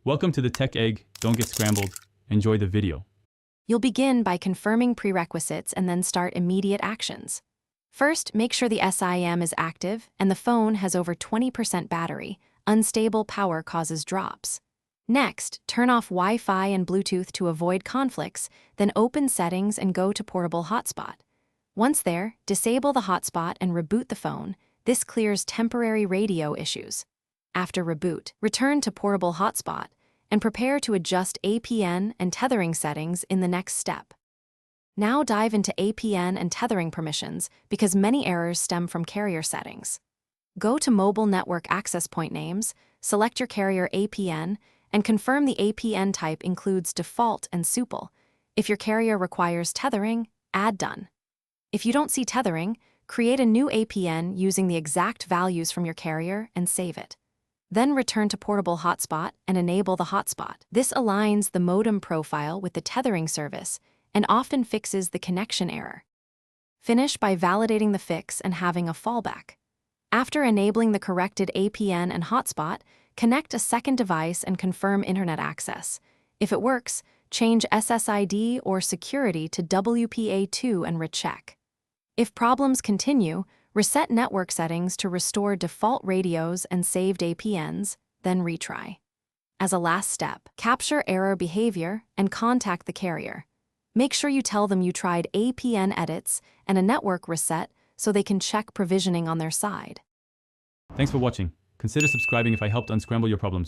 Welcome to the Tech Egg. Don't get scrambled. Enjoy the video. You'll begin by confirming prerequisites and then start immediate actions. First, make sure the SIM is active and the phone has over 20% battery. Unstable power causes drops. Next, turn off Wi-Fi and Bluetooth to avoid conflicts, then open Settings and go to Portable Hotspot. Once there, disable the hotspot and reboot the phone. This clears temporary radio issues. After reboot, return to Portable Hotspot and prepare to adjust APN and tethering settings in the next step. Now dive into APN and tethering permissions because many errors stem from carrier settings. Go to Mobile Network Access Point Names, select your carrier APN, and confirm the APN type includes default and supple. If your carrier requires tethering, add done. If you don't see tethering, create a new APN using the exact values from your carrier and save it. Then return to Portable Hotspot and enable the hotspot. This aligns the modem profile with the tethering service and often fixes the connection error. Finish by validating the fix and having a fallback. After enabling the corrected APN and hotspot, connect a second device and confirm internet access. If it works, change SSID or security to WPA2 and recheck. If problems continue, reset network settings to restore default radios and saved APNs, then retry. As a last step, capture error behavior and contact the carrier. Make sure you tell them you tried APN edits and a network reset so they can check provisioning on their side. Thanks for watching. Consider subscribing if I helped unscramble your problems.